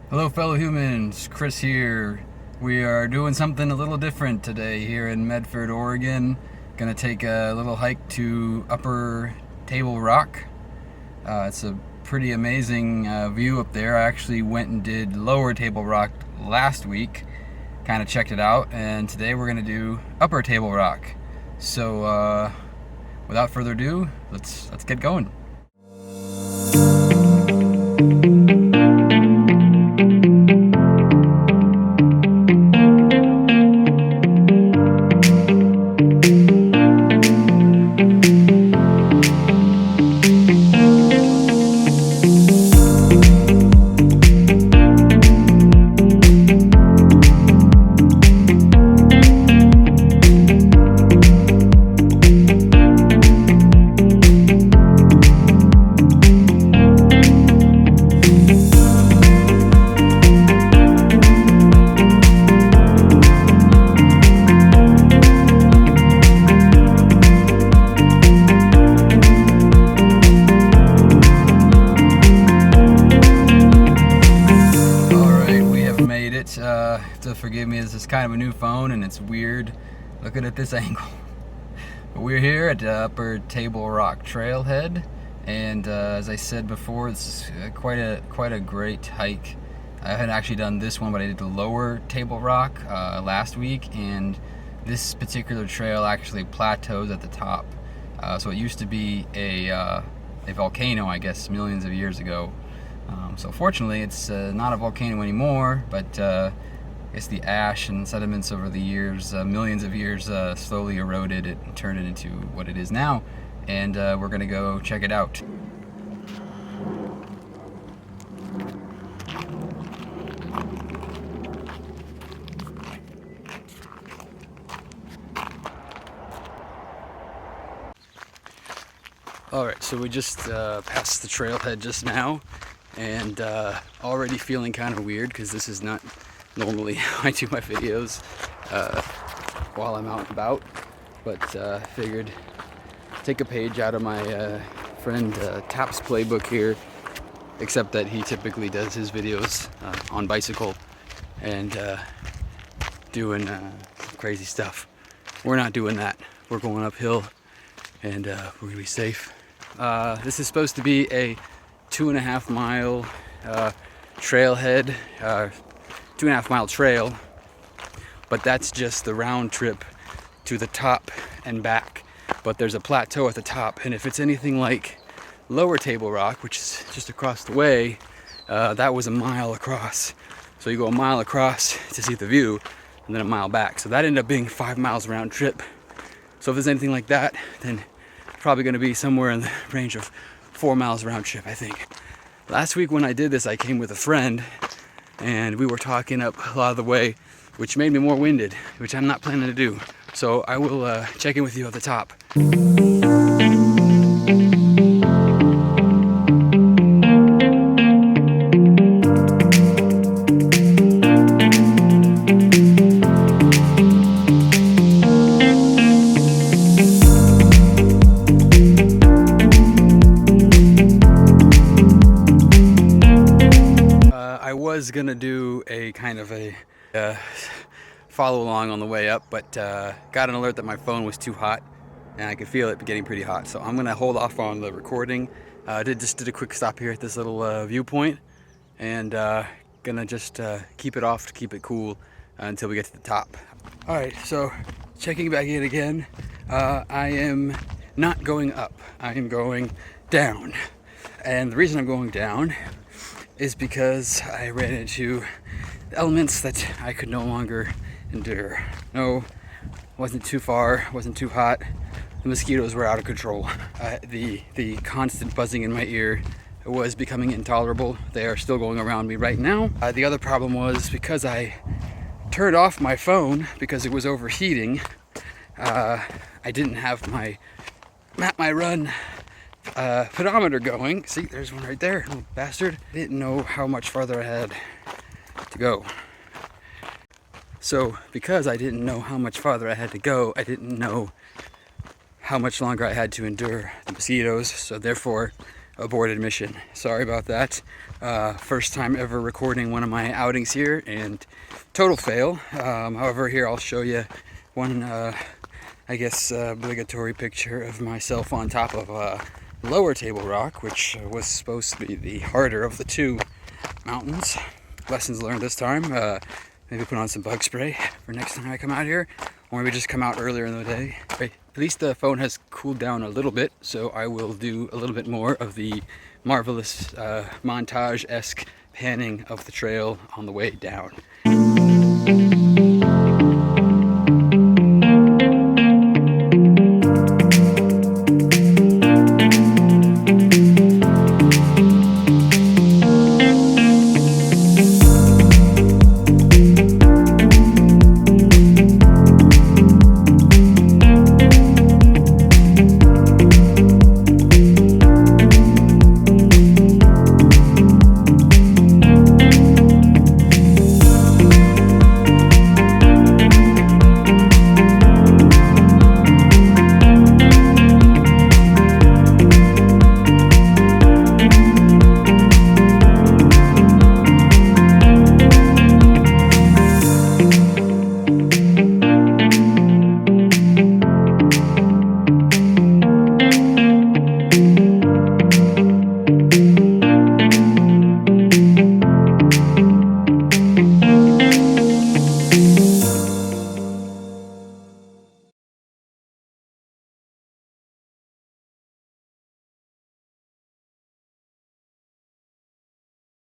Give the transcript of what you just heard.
Hello fellow humans, Chris here. We are doing something a little different today here in Medford, Oregon. Gonna take a little hike to Upper Table Rock. It's a pretty amazing view up there. I actually went and did Lower Table Rock last week, kind of checked it out, and today we're gonna do Upper Table Rock. So without further ado, let's get going. To forgive me, this is kind of a new phone and it's weird looking at this angle. But we're here at Upper Table Rock Trailhead, and as I said before, this is quite a great hike. I haven't actually done this one, but I did the Lower Table Rock last week, and this particular trail actually plateaus at the top. So it used to be a volcano, I guess, millions of years ago. So fortunately, it's not a volcano anymore, but it's the ash and sediments over the years, millions of years, slowly eroded it and turned it into what it is now. And we're gonna go check it out. Alright, so we just passed the trailhead just now, and already feeling kind of weird because this is not normally how I do my videos while I'm out and about, but figured take a page out of my friend Tap's playbook here, except that he typically does his videos on bicycle and doing crazy stuff. We're not doing that. We're going uphill, and we're gonna be safe. This is supposed to be a 2.5 mile trailhead, 2.5 mile trail, but that's just the round trip to the top and back. But there's a plateau at the top, and if it's anything like Lower Table Rock, which is just across the way, that was a mile across. So you go a mile across to see the view, and then a mile back. So that ended up being 5 miles round trip. So if there's anything like that, then it's probably going to be somewhere in the range of 4 miles round trip, I think. Last week when I did this, I came with a friend, and we were talking up a lot of the way, which made me more winded, which I'm not planning to do. So I will check in with you at the top. I was gonna do a kind of a follow along on the way up, but got an alert that my phone was too hot and I could feel it getting pretty hot, so I'm gonna hold off on the recording. Just did a quick stop here at this little viewpoint, and gonna just keep it off to keep it cool until we get to the top. Alright, so checking back in again. I am not going up, I am going down, and the reason I'm going down is because I ran into elements that I could no longer endure. No, wasn't too far, wasn't too hot. The mosquitoes were out of control. The constant buzzing in my ear was becoming intolerable. They are still going around me right now. The other problem was because I turned off my phone because it was overheating. I didn't have my Map My Run pedometer going. See, there's one right there, little bastard. I didn't know how much farther I had to go. So because I didn't know how much farther I had to go, I didn't know how much longer I had to endure the mosquitoes. So therefore, aborted mission. Sorry about that. First time ever recording one of my outings here, and total fail. However, here I'll show you one, I guess, obligatory picture of myself on top of a lower Table Rock, which was supposed to be the harder of the two mountains. Lessons learned this time. Maybe put on some bug spray for next time I come out here, or maybe just come out earlier in the day. Right. At least the phone has cooled down a little bit, so I will do a little bit more of the marvelous montage-esque panning of the trail on the way down.